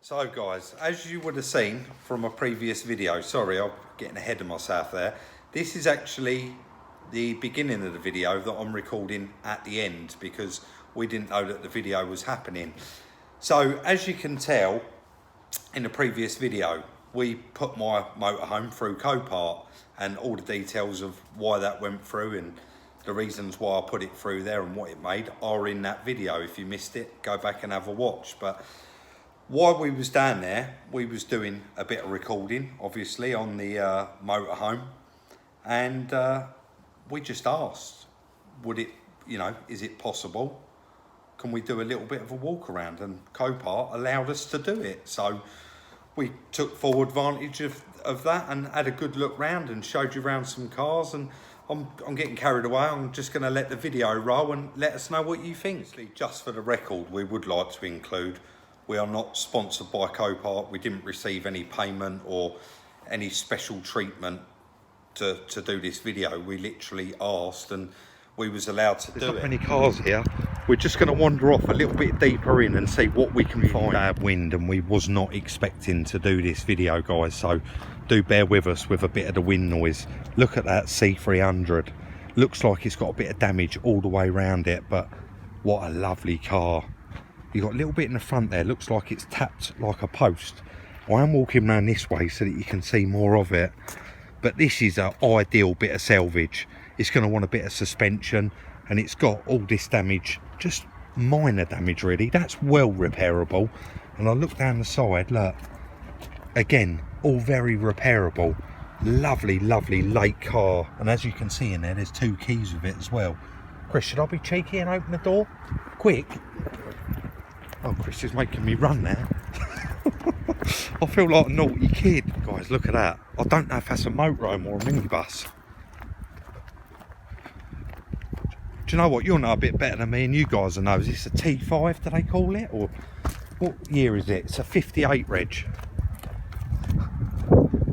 So guys, as you would have seen from a previous video, sorry, I'm getting ahead of myself there. This is actually the beginning of the video that I'm recording at the end because we didn't know that the video was happening. So as you can tell in the previous video, we put my motorhome through Copart, and all the details of why that went through and the reasons why I put it through there and what it made are in that video. If you missed it, go back and have a watch. But while we was down there, we was doing a bit of recording, obviously, on the motorhome, and we just asked, would it, is it possible? Can we do a little bit of a walk around? And Copart allowed us to do it. So we took full advantage of that and had a good look round and showed you around some cars. And I'm getting carried away. I'm just going to let the video roll and let us know what you think. Just for the record, we would like to include, we are not sponsored by Copart. We didn't receive any payment or any special treatment to do this video. We literally asked and we was allowed to do it. There's not many cars here. We're just going to wander off a little bit deeper in and see what we can find. Bad wind, and we was not expecting to do this video, guys, so do bear with us with a bit of the wind noise. Look at that C300. Looks like it's got a bit of damage all the way around it, but what a lovely car. You got a little bit in the front there, looks like it's tapped like a post. I am walking around this way so that you can see more of it, but this is an ideal bit of salvage. It's going to want a bit of suspension, and it's got all this damage, just minor damage really. That's well repairable. And I look down the side, look, again, all very repairable. Lovely, lovely late car. And as you can see in there, there's 2 keys with it as well. Chris, should I be cheeky and open the door? Quick. Oh, Chris is making me run now. I feel like a naughty kid. Guys, look at that. I don't know if that's a motorhome or a minibus. Do you know what? You'll know a bit better than me, and you guys will know. Is this a T5, do they call it? Or what year is it? It's a 58 reg.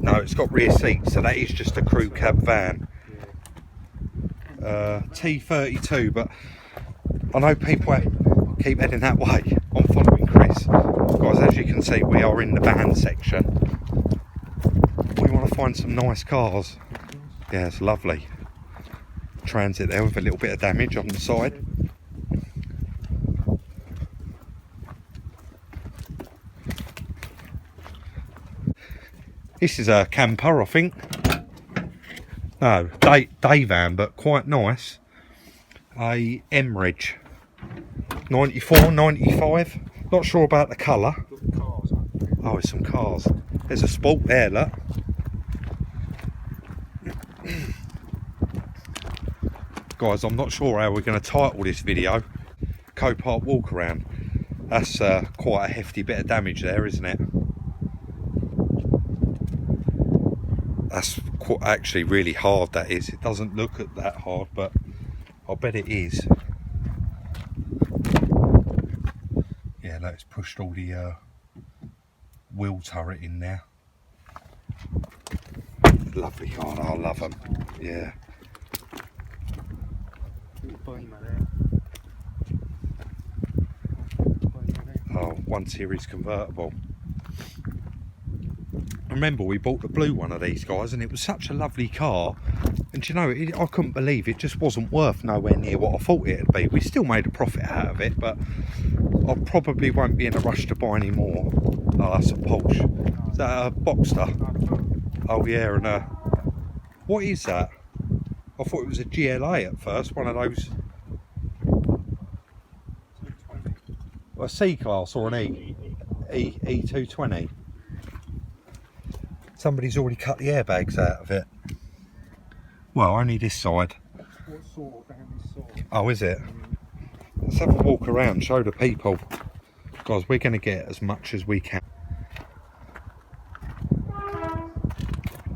No, it's got rear seats, so that is just a crew cab van. T32, but I know people keep heading that way. I'm following Chris. Guys, as you can see, we are in the van section. We want to find some nice cars. Yeah, it's lovely. Transit there with a little bit of damage on the side. This is a camper, I think. No, day van, but quite nice. A M-Reg 94, 95. Not sure about the colour. Oh, it's some cars. There's a Sport there, look. Guys, I'm not sure how we're going to title this video. Copartwalkaround. That's quite a hefty bit of damage there, isn't it? That's actually really hard, that is. It doesn't look that hard, but I bet it is. Yeah, let's pushed all the wheel turret in there. Lovely car, I love them. Yeah. Oh, 1 Series convertible. Remember, we bought the blue one of these, guys, and it was such a lovely car. And you know, I couldn't believe it just wasn't worth nowhere near what I thought it'd be. We still made a profit out of it, but I probably won't be in a rush to buy any more. Oh, that's a Porsche. Is that a Boxster? Oh yeah, and what is that? I thought it was a GLA at first, one of those. A C-Class or an E220. Somebody's already cut the airbags out of it. Well, only this side. What sort down this side? Oh, is it? Let's have a walk around, show the people. Guys, we're going to get as much as we can.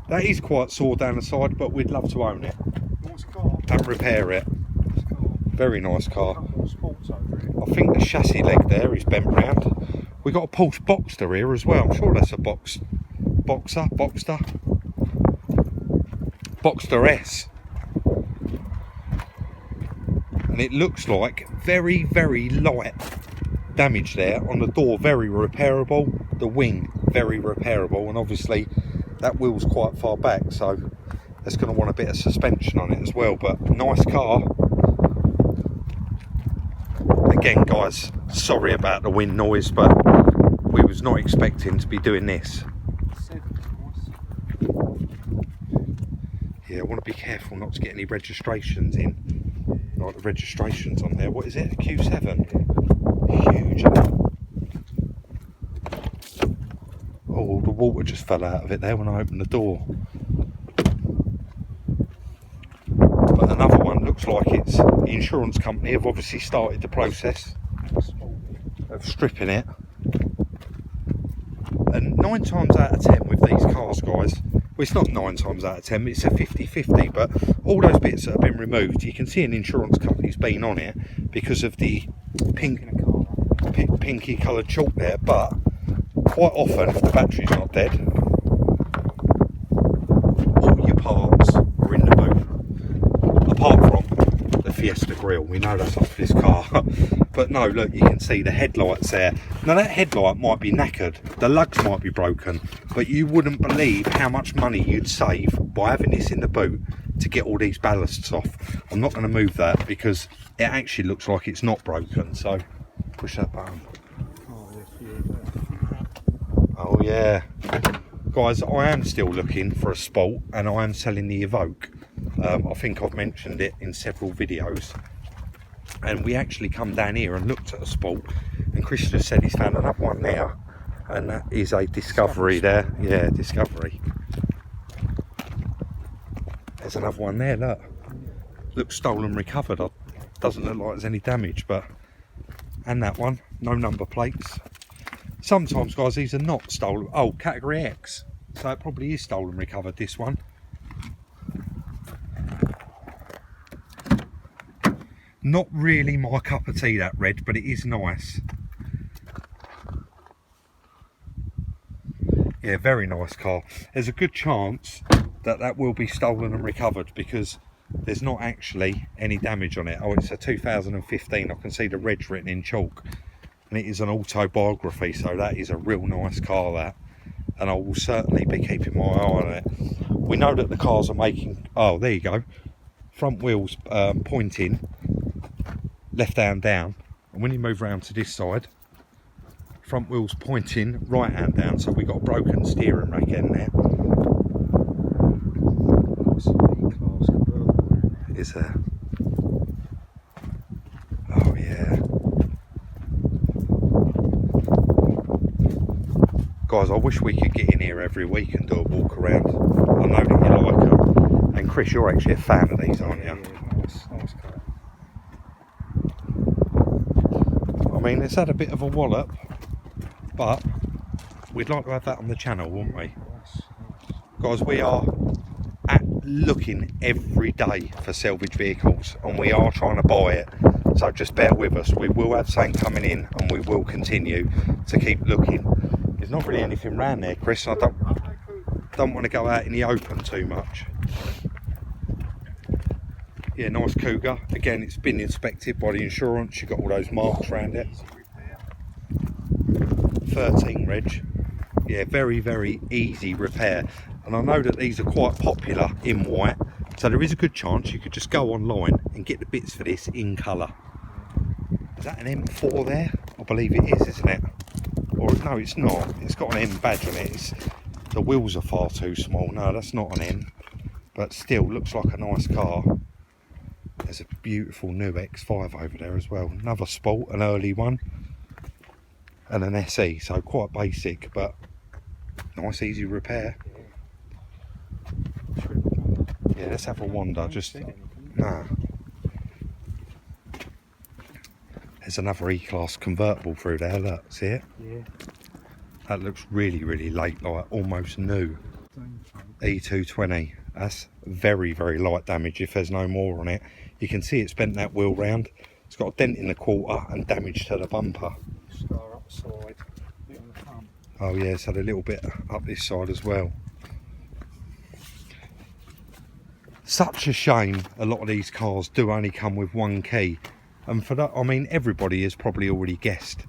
That is quite sore down the side, but we'd love to own it. Nice car. And repair it. Nice car. Very nice car. Sports over here. I think the chassis leg there is bent round. We've got a Porsche Boxster here as well. I'm sure that's a Boxster S. And it looks like very, very light. damage there. On the door, very repairable. The wing, very repairable. And obviously that wheel's quite far back, so that's going to want a bit of suspension on it as well. But nice car. Again, guys, sorry about the wind noise, but we was not expecting to be doing this. Yeah, I want to be careful not to get any registrations in. Like the registrations on there. What is it? A Q7? Huge. Oh, the water just fell out of it there when I opened the door. But another one looks like it's the insurance company have obviously started the process of stripping it. And 9 times out of 10 with these cars, guys, well, it's not 9 times out of 10, it's a 50-50, but all those bits that have been removed, you can see an insurance company's been on it because of the pinky coloured chalk there. But quite often, if the battery's not dead, all your parts are in the boot, apart from the Fiesta grille. We know that's off this car. But no, look, you can see the headlights there. Now that headlight might be knackered, the lugs might be broken, but you wouldn't believe how much money you'd save by having this in the boot to get all these ballasts off. I'm not going to move that because it actually looks like it's not broken, so push that button. Oh yeah. Guys, I am still looking for a Sport, and I am selling the Evoque. I think I've mentioned it in several videos. And we actually come down here and looked at a Sport, and Chris just said he's found another one there, and that is a Discovery there. Yeah, Discovery. There's another one there, look. Looks stolen recovered. Doesn't look like there's any damage, but... And that one, no number plates. Sometimes, guys, these are not stolen. Oh, category X. So it probably is stolen recovered, this one. Not really my cup of tea, that red, but it is nice. Yeah, very nice car. There's a good chance that that will be stolen and recovered because there's not actually any damage on it. Oh, it's a 2015. I can see the reg written in chalk, and it is an autobiography, so that is a real nice car, that. And I will certainly be keeping my eye on it. We know that the cars are making... Oh, there you go. Front wheels pointing left hand down, and when you move around to this side, front wheels pointing right hand down, so we got a broken steering rack in there. Is there? Oh yeah. Guys, I wish we could get in here every week and do a walk around. I know that you like them. And Chris, you're actually a fan of these, aren't you? Nice car. I mean, it's had a bit of a wallop, but we'd like to have that on the channel, wouldn't we? Guys, we are looking every day for salvage vehicles, and we are trying to buy it, so just bear with us. We will have something coming in, and we will continue to keep looking. There's not really anything around there, Chris. I don't want to go out in the open too much. Yeah, nice Cougar. Again, it's been inspected by the insurance. You've got all those marks around it. 13 reg. Yeah, very, very easy repair. And I know that these are quite popular in white, so there is a good chance you could just go online and get the bits for this in colour. Is that an M4 there? I believe it is, isn't it? Or no, it's not. It's got an M badge on it. The wheels are far too small. No, that's not an M, but still looks like a nice car. There's a beautiful new X5 over there as well. Another Sport, an early one, and an SE, so quite basic, but nice, easy repair. Yeah, let's have a wander. Just nah. There's another E-Class convertible through there. Look, see it? Yeah. That looks really, really late, like almost new. E220. That's very, very light damage if there's no more on it. You can see it's bent that wheel round. It's got a dent in the quarter and damage to the bumper. Star upside, bit on the front. Oh yeah, it's had a little bit up this side as well. Such a shame a lot of these cars do only come with one key. And for that, I mean, everybody has probably already guessed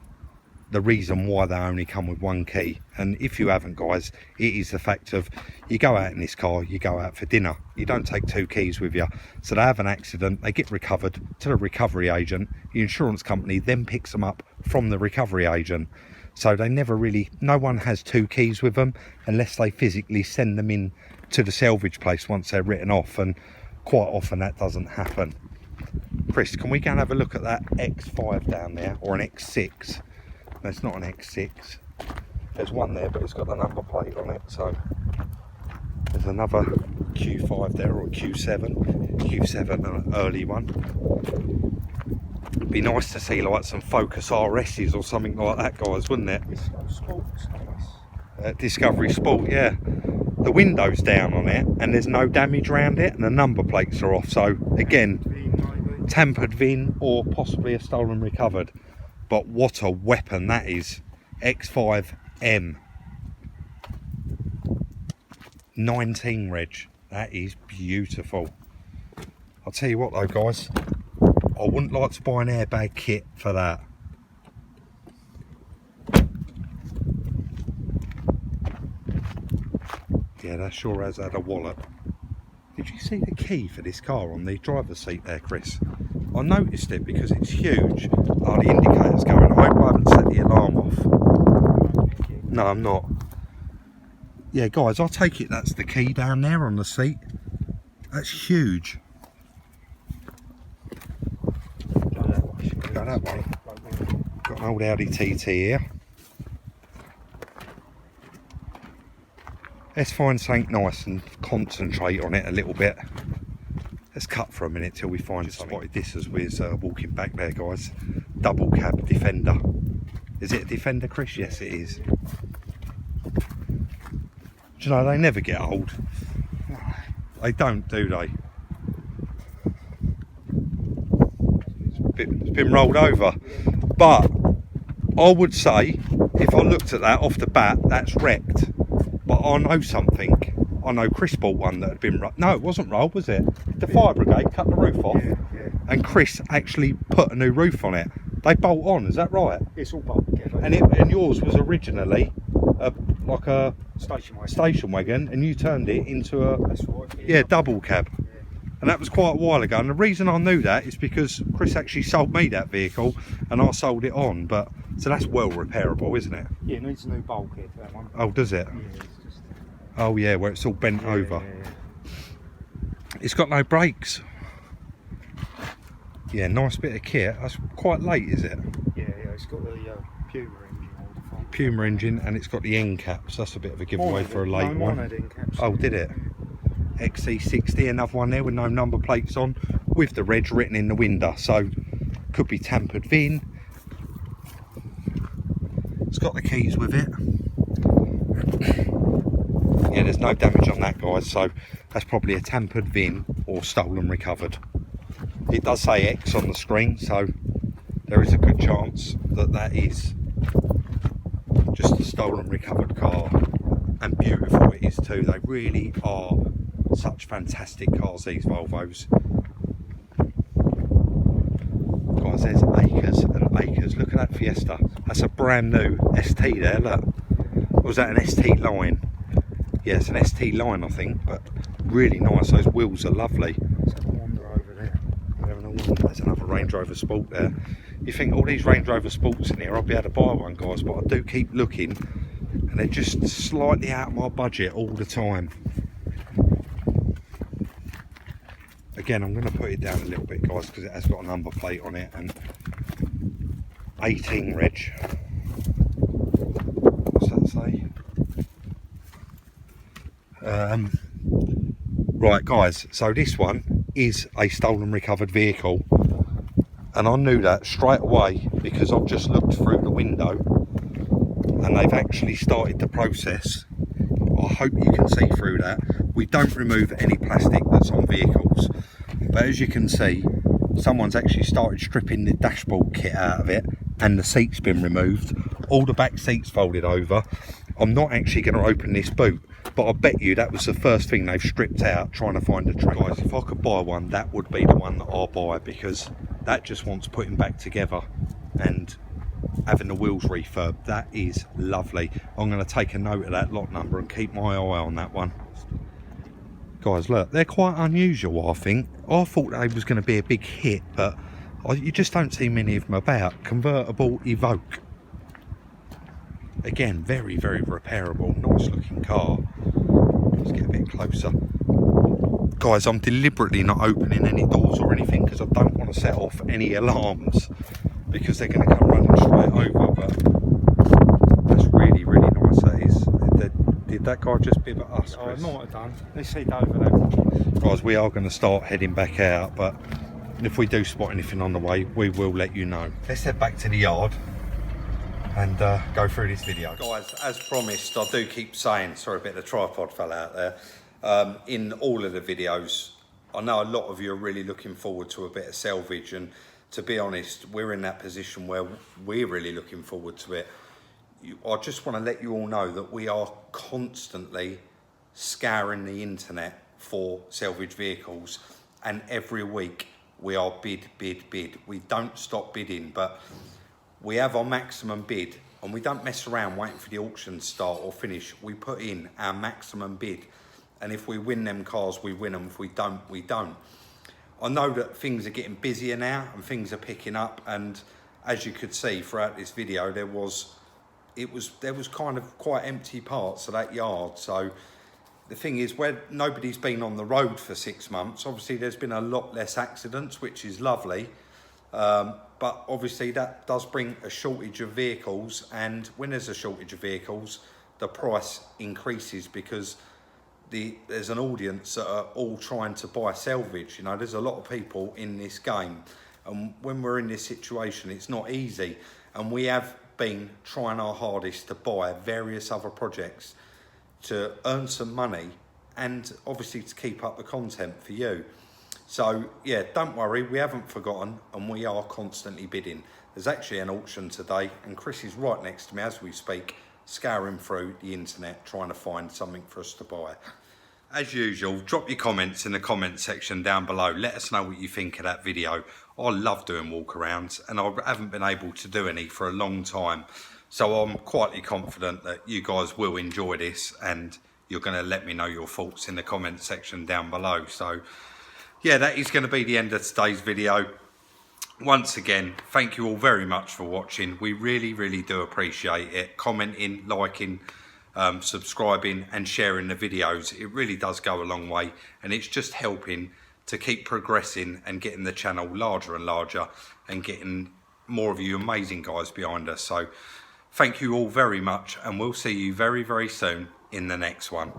the reason why they only come with one key. And if you haven't, guys, it is the fact of you go out in this car, you go out for dinner, you don't take 2 keys with you. So they have an accident, they get recovered to the recovery agent, the insurance company then picks them up from the recovery agent. So they never really, no one has 2 keys with them unless they physically send them in to the salvage place once they're written off, and quite often that doesn't happen. Chris, can we go and have a look at that X5 down there, or an X6? No, it's not an X6. There's one there, but it's got the number plate on it. So there's another Q5 there, or Q7. Q7, an early one. It'd be nice to see like some Focus RS's or something like that, guys, wouldn't it? Sports, nice. Discovery Sport, yeah. The window's down on it, and there's no damage around it, and the number plates are off. So again, tampered VIN, or possibly a stolen recovered. But what a weapon that is. X5M 19 reg. That is beautiful. I'll tell you what though, guys, I wouldn't like to buy an airbag kit for that. Yeah, that sure has had a wallop. Did you see the key for this car on the driver's seat there, Chris? I noticed it because it's huge. Oh, the indicator's going. I hope I haven't set the alarm off. No, I'm not. Yeah, guys, I'll take it that's the key down there on the seat. That's huge. Go that way. Got an old Audi Tt here. Let's find something nice and concentrate on it a little bit. Let's cut for a minute till we find something. Spotted this as we're walking back there, guys. Double cab Defender. Is it a Defender, Chris? Yes, it is. Do you know, they never get old. They don't, do they? It's been rolled over. But I would say, if I looked at that off the bat, that's wrecked. But I know something. I know Chris bought one that had been rolled. No, it wasn't rolled, was it? The fire brigade cut the roof off, yeah. and Chris actually put a new roof on it. They bolt on, is that right? It's all bolted together. And yours was originally like a station wagon, and you turned it into a That's right, double cab. Yeah. And that was quite a while ago. And the reason I knew that is because Chris actually sold me that vehicle, and I sold it on. But so that's well repairable, isn't it? Yeah, it needs a new bulkhead, that one. Oh, does it? Yeah, it's just... Oh yeah, where it's all bent over. Yeah. It's got no brakes. Yeah, nice bit of kit. That's quite late, is it? Yeah, it's got the Puma engine all the front. Puma engine, and it's got the end caps. That's a bit of a giveaway for a late one. Had end caps. Oh, did it? XC60, another one there with no number plates on, with the reg written in the window. So could be tampered VIN. It's got the keys with it. Yeah, there's no damage on that, guys, so that's probably a tampered VIN or stolen recovered. It does say X on the screen, so there is a good chance that that is just a stolen recovered car. And beautiful it is too. They really are such fantastic cars, these Volvos. Guys, there's acres and acres. Look at that Fiesta. That's a brand new ST there, look. Or was that an ST line? Yeah, it's an ST line, I think, but really nice. Those wheels are lovely. Let's have a wander over there. There's another Range Rover Sport there. You think all these Range Rover Sports in here, I'll be able to buy one, guys, but I do keep looking, and they're just slightly out of my budget all the time. Again, I'm going to put it down a little bit, guys, because it has got a number plate on it, and 18 reg. What's that say? Right, guys, so this one is a stolen recovered vehicle, and I knew that straight away because I've just looked through the window and they've actually started the process. I hope you can see through that. We don't remove any plastic that's on vehicles, but as you can see, someone's actually started stripping the dashboard kit out of it, and the seat's been removed, all the back seats folded over. I'm not actually going to open this boot, but I bet you that was the first thing they've stripped out trying to find a trailer. Guys, if I could buy one, that would be the one that I'll buy, because that just wants putting back together, and having the wheels refurbed. That is lovely. I'm going to take a note of that lot number and keep my eye on that one. Guys, look, they're quite unusual, I think. I thought they was going to be a big hit, but you just don't see many of them about. Convertible Evoque. Again, very, very repairable. Nice looking car. Let's get a bit closer. Guys, I'm deliberately not opening any doors or anything because I don't want to set off any alarms, because they're going to come running straight over. But that's really, really nice, that is. Did that guy just bib at us, Chris? I might have done. Let's head over there. Guys, we are going to start heading back out, but if we do spot anything on the way, we will let you know. Let's head back to the yard and go through this video. Guys, as promised, I do keep saying, sorry, a bit of the tripod fell out there, in all of the videos, I know a lot of you are really looking forward to a bit of salvage, and to be honest, we're in that position where we're really looking forward to it. I just want to let you all know that we are constantly scouring the internet for salvage vehicles, and every week we are bid. We don't stop bidding, but we have our maximum bid, and we don't mess around waiting for the auction to start or finish. We put in our maximum bid, and if we win them cars, we win them. If we don't, we don't. I know that things are getting busier now and things are picking up, and as you could see throughout this video, there was kind of quite empty parts of that yard. So the thing is, where nobody's been on the road for 6 months, obviously there's been a lot less accidents, which is lovely. But obviously that does bring a shortage of vehicles, and when there's a shortage of vehicles, the price increases because there's an audience that are all trying to buy salvage. You know, there's a lot of people in this game, and when we're in this situation, it's not easy. And we have been trying our hardest to buy various other projects to earn some money, and obviously to keep up the content for you. So yeah, don't worry, we haven't forgotten, and we are constantly bidding. There's actually an auction today, and Chris is right next to me as we speak, scouring through the internet trying to find something for us to buy. As usual, drop your comments in the comment section down below. Let us know what you think of that video. I love doing walkarounds, and I haven't been able to do any for a long time. So I'm quietly confident that you guys will enjoy this, and you're going to let me know your thoughts in the comment section down below. So yeah, that is going to be the end of today's video. Once again, thank you all very much for watching. We really, really do appreciate it. Commenting, liking, subscribing and sharing the videos. It really does go a long way, and it's just helping to keep progressing and getting the channel larger and larger, and getting more of you amazing guys behind us. So thank you all very much, and we'll see you very, very soon in the next one.